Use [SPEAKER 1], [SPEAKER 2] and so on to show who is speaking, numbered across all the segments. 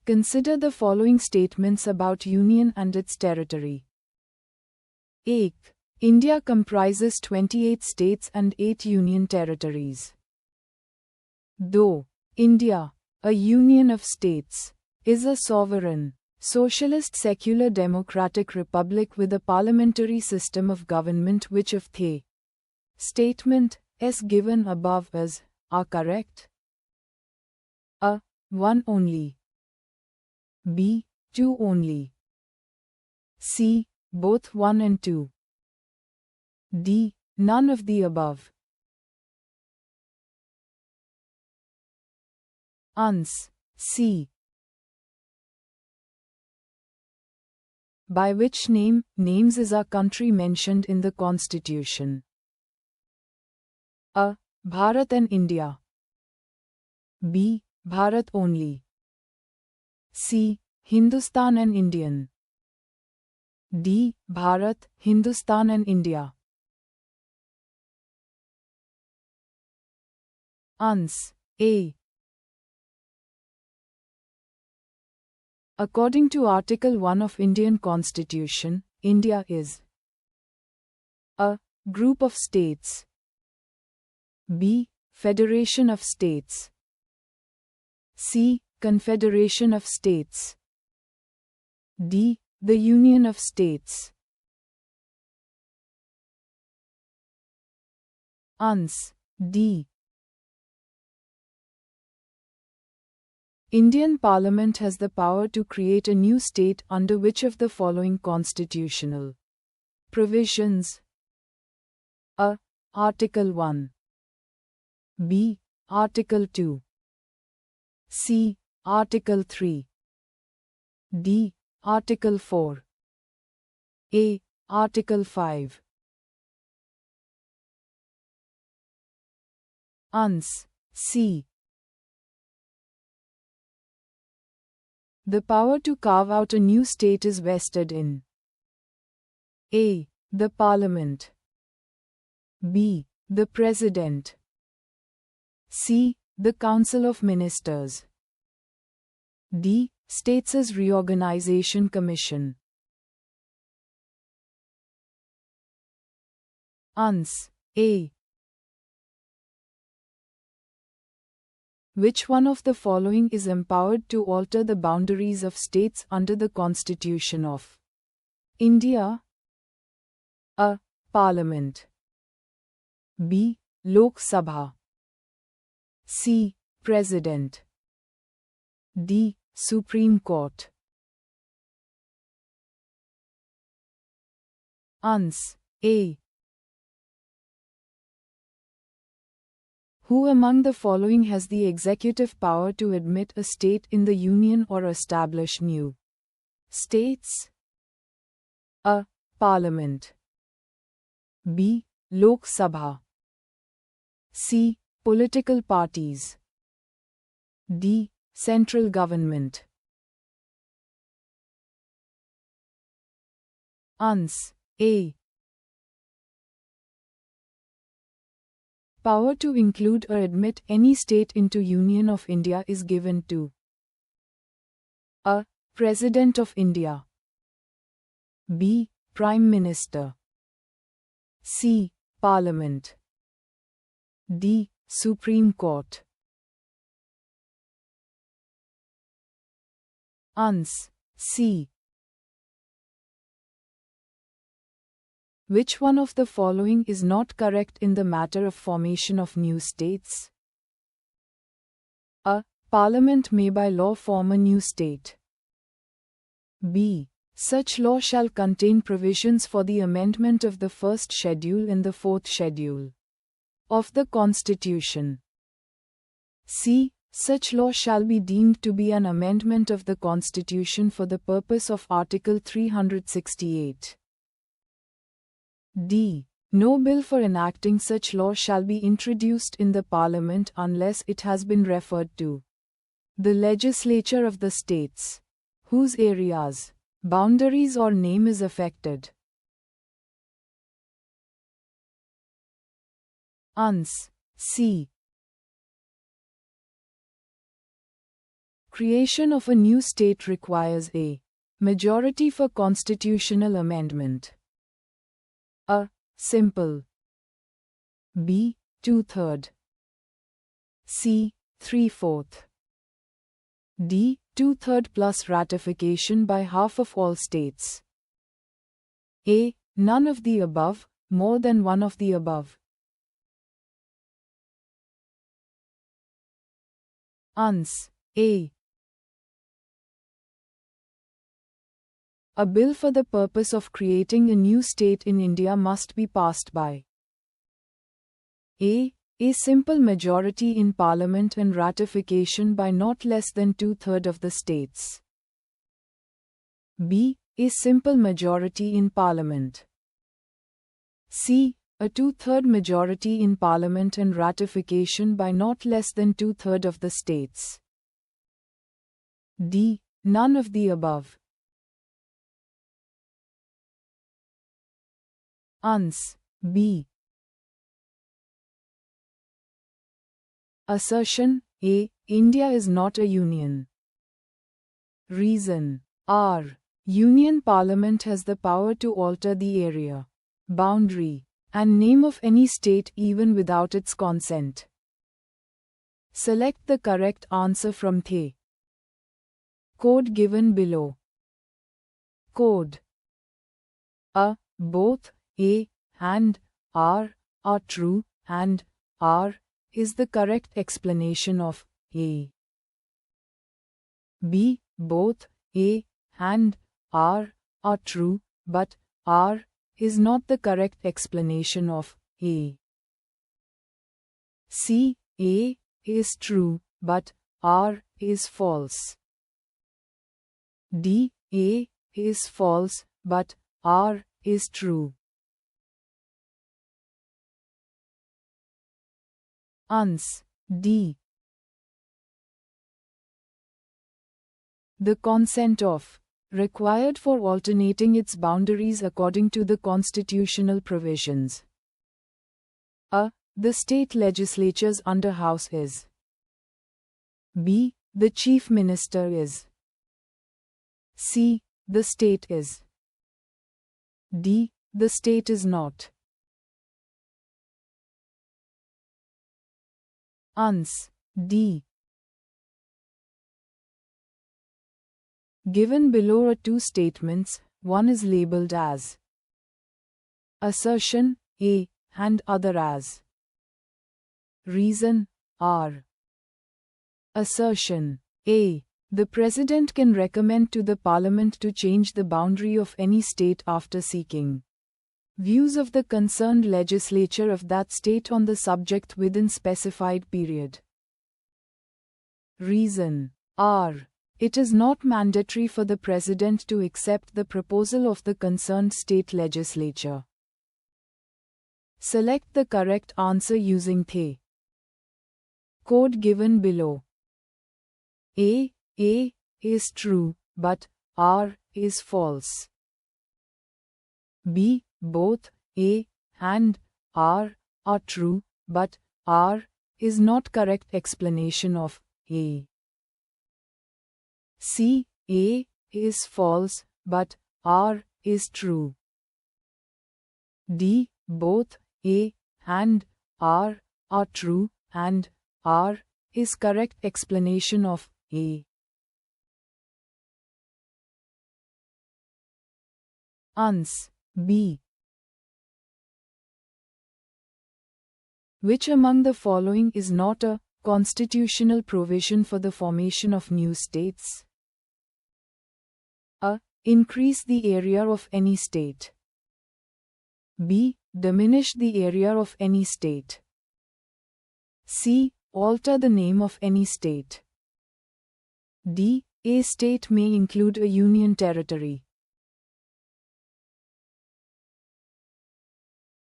[SPEAKER 1] Consider the following statements about Union and its territory. 1. India comprises 28 states and 8 union territories. Though India, a union of states, is a sovereign, socialist secular democratic republic with a parliamentary system of government which of the statement as given above as are correct. A. 1 only. B. 2 only. C. Both 1 and 2. D. None of the above. Ans. C. By which names is our country mentioned in the Constitution? A. Bharat and India. B. Bharat only. C. Hindustan and Indian. D. Bharat, Hindustan and India. Ans. A. According to Article 1 of Indian Constitution, India is a. Group of states. B. Federation of states. C. Confederation of states. D. The Union of states. Ans. D. Indian Parliament has the power to create a new state under which of the following constitutional provisions? A. Article 1. B. Article 2. C. Article 3. D. Article 4. A. Article 5. Ans. C. The power to carve out a new state is vested in A. The Parliament. B. The President. C. The Council of Ministers. D. States' Reorganization Commission. Ans. A. Which one of the following is empowered to alter the boundaries of states under the Constitution of India? A. Parliament. B. Lok Sabha. C. President. D. Supreme Court. Ans. A. Who among the following has the executive power to admit a state in the Union or establish new states? A. Parliament. B. Lok Sabha. C. Political parties. D. Central government. Ans. A. Power to include or admit any state into Union of India is given to A. President of India. B. Prime Minister. C. Parliament. D. Supreme Court. Ans. C. Which one of the following is not correct in the matter of formation of new states? A. Parliament may by law form a new state. B. Such law shall contain provisions for the amendment of the first schedule and the fourth schedule of the Constitution. C. Such law shall be deemed to be an amendment of the Constitution for the purpose of Article 368. D. No bill for enacting such law shall be introduced in the Parliament unless it has been referred to the legislature of the states whose areas, boundaries or name is affected. Ans. C. Creation of a new state requires a majority for constitutional amendment. A. Simple. B. 2/3. C. 3/4. D. 2/3 plus ratification by half of all states. A. None of the above, more than one of the above. Ans. A. A bill for the purpose of creating a new state in India must be passed by A simple majority in Parliament and ratification by not less than 2/3 of the states. B. A simple majority in Parliament. C. A 2/3 majority in Parliament and ratification by not less than 2/3 of the states. D. None of the above. Ans. B. Assertion. A. India is not a union. Reason. R. Union Parliament has the power to alter the area, boundary, and name of any state even without its consent. Select the correct answer from the code given below. Code. A. Both A and R are true, and R is the correct explanation of A. B. Both A and R are true, but R is not the correct explanation of A. C. A is true, but R is false. D. A is false, but R is true. Ans. D. The consent of required for alternating its boundaries according to the constitutional provisions. A. The state legislature's underhouse is. B. The chief minister is. C. The state is. D. The state is not. Ans. D. Given below are two statements, one is labeled as assertion A and other as reason R. Assertion A. The President can recommend to the Parliament to change the boundary of any state after seeking views of the concerned legislature of that state on the subject within specified period. Reason R. It is not mandatory for the President to accept the proposal of the concerned state legislature. Select the correct answer using the code given below. A is true, but R is false. B. Both A and R are true, but R is not correct explanation of A. C. A is false, but R is true. D. Both A and R are true, and R is correct explanation of A. Ans. B. Which among the following is not a constitutional provision for the formation of new states? A. Increase the area of any state. B. Diminish the area of any state. C. Alter the name of any state. D. A state may include a union territory.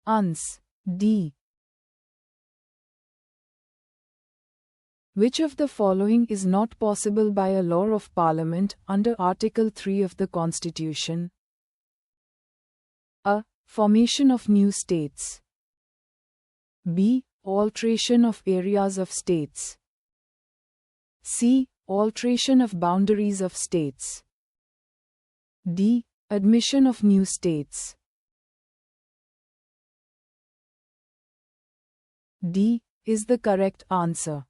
[SPEAKER 1] Ans. D. Which of the following is not possible by a law of Parliament under Article 3 of the Constitution? A. Formation of new states. B. Alteration of areas of states. C. Alteration of boundaries of states. D. Admission of new states. D is the correct answer.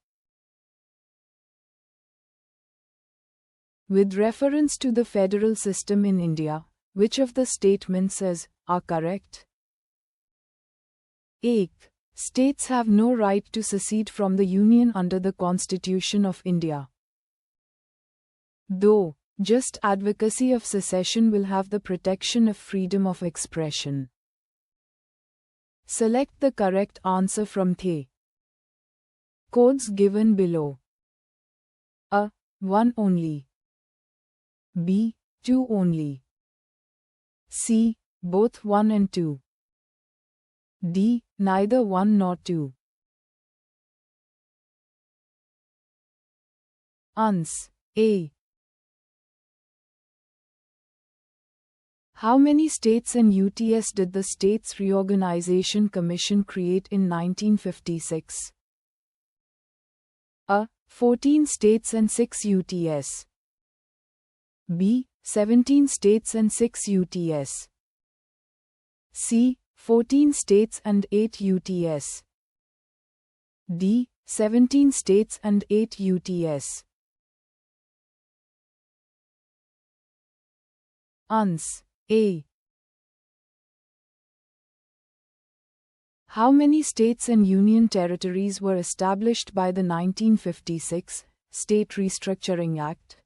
[SPEAKER 1] With reference to the federal system in India, which of the statements are correct? A. States have no right to secede from the Union under the Constitution of India. Though, just advocacy of secession will have the protection of freedom of expression. Select the correct answer from the codes given below. A. 1 only. B. 2 only. C. Both 1 and 2. D. Neither 1 nor 2. Ans. A. How many states and UTS did the States Reorganization Commission create in 1956? A. 14 states and 6 UTS. B. 17 states and 6 UTS. C. 14 states and 8 UTS. D. 17 states and 8 UTS. Ans. A. How many states and union territories were established by the 1956 State Restructuring Act?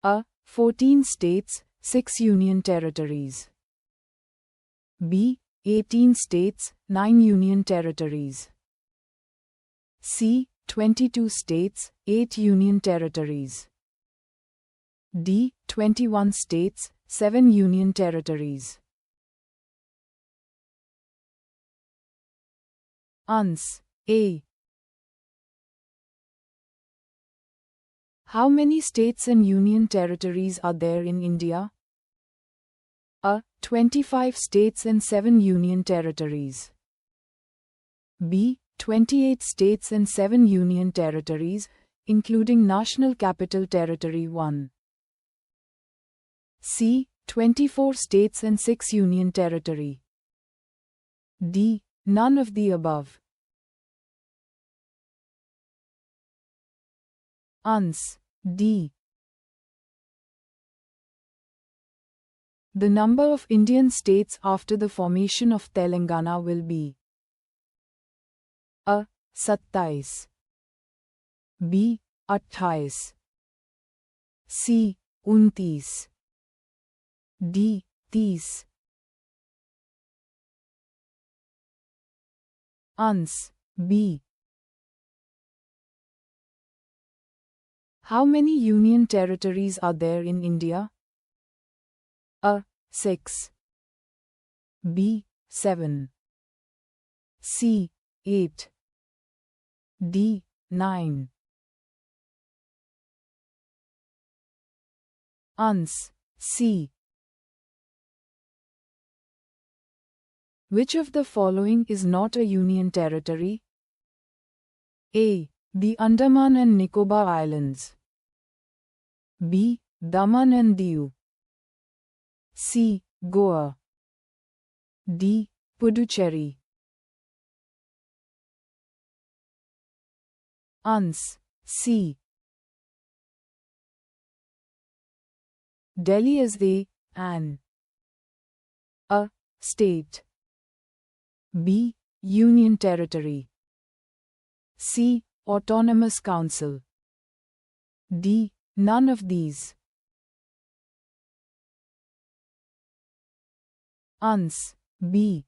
[SPEAKER 1] A. 14 states, 6 union territories. B. 18 states, 9 union territories. C. 22 states, 8 union territories. D. 21 states, 7 union territories. Ans. A. How many states and union territories are there in India? A. 25 states and 7 union territories. B. 28 states and 7 union territories, including National Capital Territory 1. C. 24 states and 6 union territory. D. None of the above. Ans. D. The number of Indian states after the formation of Telangana will be A. 27. B. 28. C. 29. D. 30. Ans. B. How many union territories are there in India? A. 6. B. 7. C. 8. D. 9. Ans. C. Which of the following is not a union territory? A. The Andaman and Nicobar Islands. B. Daman and Diu. C. Goa. D. Puducherry. Ans. C. Delhi is an A. State. B. Union territory. C. Autonomous council. D. None of these. Ans. B.